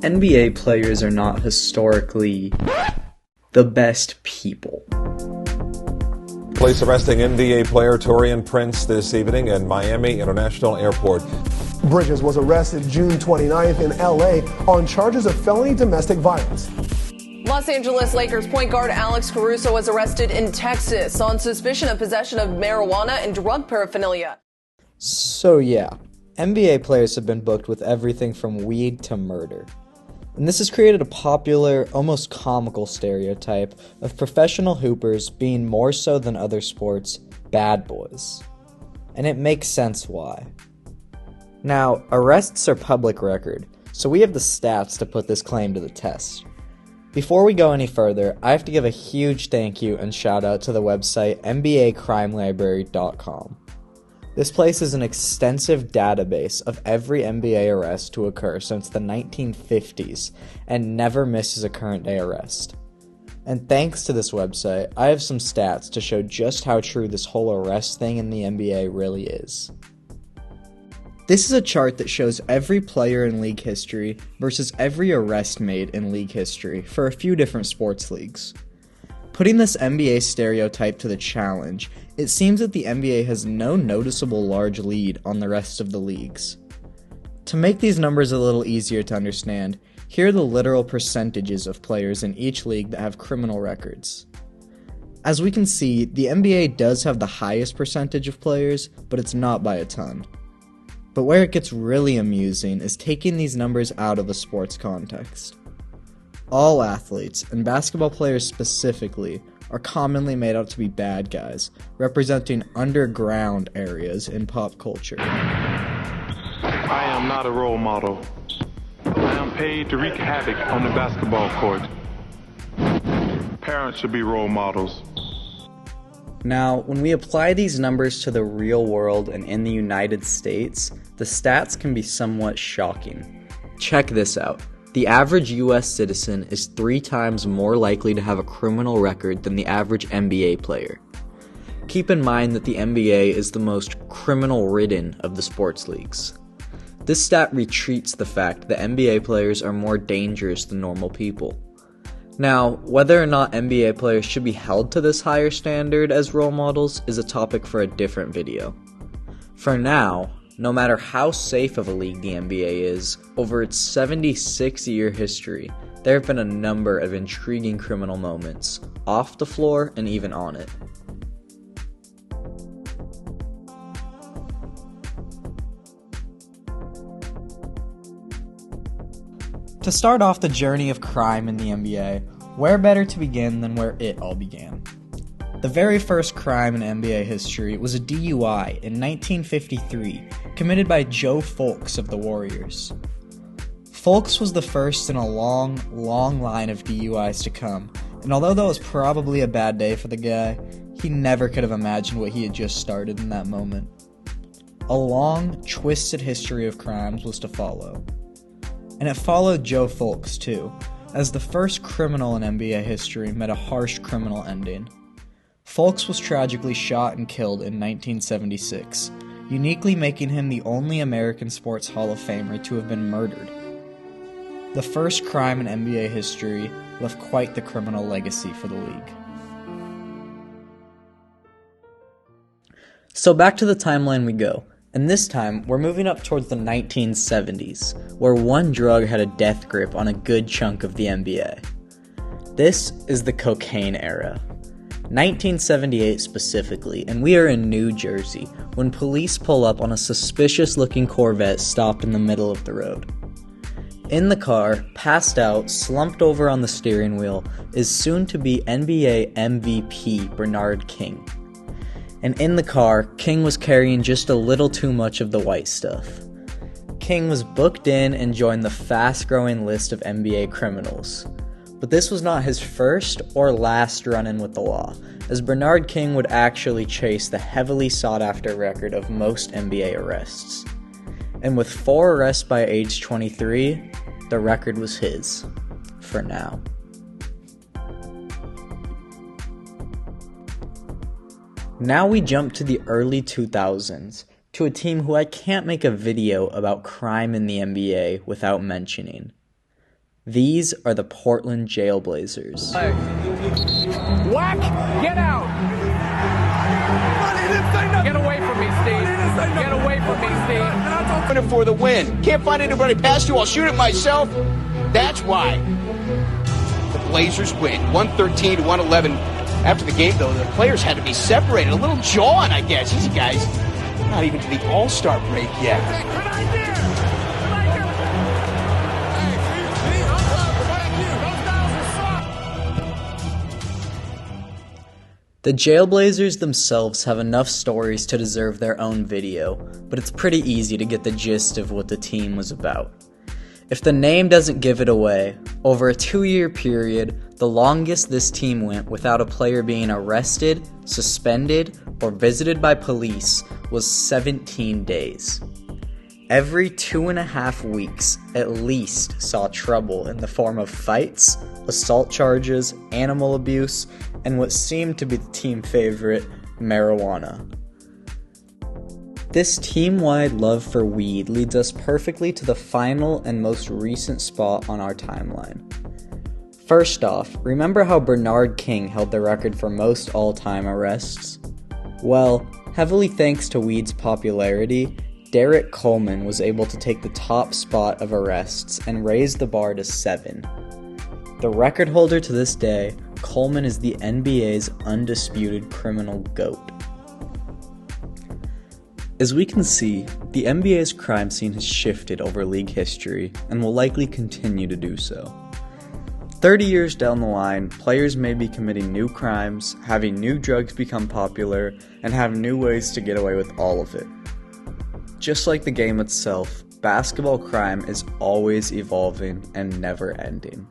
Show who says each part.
Speaker 1: NBA players are not historically the best people.
Speaker 2: Police arresting NBA player Taurean Prince this evening in Miami International Airport.
Speaker 3: Bridges was arrested June 29th in LA on charges of felony domestic violence.
Speaker 4: Los Angeles Lakers point guard Alex Caruso was arrested in Texas on suspicion of possession of marijuana and drug paraphernalia.
Speaker 5: So yeah, NBA players have been booked with everything from weed to murder. And this has created a popular, almost comical stereotype of professional hoopers being more so than other sports, bad boys. And it makes sense why. Now, arrests are public record, so we have the stats to put this claim to the test. Before we go any further, I have to give a huge thank you and shout out to the website NBACrimeLibrary.com. This place is an extensive database of every NBA arrest to occur since the 1950s and never misses a current day arrest. And thanks to this website, I have some stats to show just how true this whole arrest thing in the NBA really is. This is a chart that shows every player in league history versus every arrest made in league history for a few different sports leagues. Putting this NBA stereotype to the challenge, it seems that the NBA has no noticeable large lead on the rest of the leagues. To make these numbers a little easier to understand, here are the literal percentages of players in each league that have criminal records. As we can see, the NBA does have the highest percentage of players, but it's not by a ton. But where it gets really amusing is taking these numbers out of a sports context. All athletes, and basketball players specifically, are commonly made out to be bad guys, representing underground areas in pop culture.
Speaker 6: I am not a role model. I am paid to wreak havoc on the basketball court. Parents should be role models.
Speaker 1: Now, when we apply these numbers to the real world and in the United States, the stats can be somewhat shocking. Check this out. The average US citizen is 3 times more likely to have a criminal record than the average NBA player. Keep in mind that the NBA is the most criminal-ridden of the sports leagues. This stat retreats the fact that NBA players are more dangerous than normal people. Now, whether or not NBA players should be held to this higher standard as role models is a topic for a different video. For now, no matter how safe of a league the NBA is, over its 76-year history, there have been a number of intriguing criminal moments, off the floor and even on it.
Speaker 5: To start off the journey of crime in the NBA, where better to begin than where it all began? The very first crime in NBA history was a DUI in 1953, committed by Joe Fulks of the Warriors. Fulks was the first in a long line of DUIs to come, and although that was probably a bad day for the guy, he never could have imagined what he had just started in that moment. A long, twisted history of crimes was to follow. And it followed Joe Fulks too, as the first criminal in NBA history met a harsh criminal ending. Fulks was tragically shot and killed in 1976, uniquely making him the only American Sports Hall of Famer to have been murdered. The first crime in NBA history left quite the criminal legacy for the league.
Speaker 1: So back to the timeline we go, and this time we're moving up towards the 1970s, where one drug had a death grip on a good chunk of the NBA. This is the cocaine era. 1978 specifically, and we are in New Jersey, when police pull up on a suspicious-looking Corvette stopped in the middle of the road. In the car, passed out, slumped over on the steering wheel, is soon-to-be NBA MVP Bernard King. And in the car, King was carrying just a little too much of the white stuff. King was booked in and joined the fast-growing list of NBA criminals. But this was not his first or last run-in with the law, as Bernard King would actually chase the heavily sought-after record of most NBA arrests. And with 4 arrests by age 23, the record was his. For now. Now we jump to the early 2000s, to a team who I can't make a video about crime in the NBA without mentioning. These are the Portland Jailblazers.
Speaker 7: Whack! Get out! Get away from me, Steve. Get away from me, Steve.
Speaker 8: For the win. Can't find anybody past you. I'll shoot it myself. That's why. The Blazers win 113-111. After the game, though, the players had to be separated. A little jawing, I guess. These guys, not even to the All-Star break yet.
Speaker 1: The Jailblazers themselves have enough stories to deserve their own video, but it's pretty easy to get the gist of what the team was about. If the name doesn't give it away, over a 2-year period, the longest this team went without a player being arrested, suspended, or visited by police was 17 days. Every 2.5 weeks, at least, saw trouble in the form of fights, assault charges, animal abuse, and what seemed to be the team favorite, marijuana. This team-wide love for weed leads us perfectly to the final and most recent spot on our timeline. First off, remember how Bernard King held the record for most all-time arrests? Well, heavily thanks to weed's popularity, Derek Coleman was able to take the top spot of arrests and raise the bar to 7. The record holder to this day, Coleman is the NBA's undisputed criminal GOAT. As we can see, the NBA's crime scene has shifted over league history and will likely continue to do so. 30 years down the line, players may be committing new crimes, having new drugs become popular, and have new ways to get away with all of it. Just like the game itself, basketball crime is always evolving and never ending.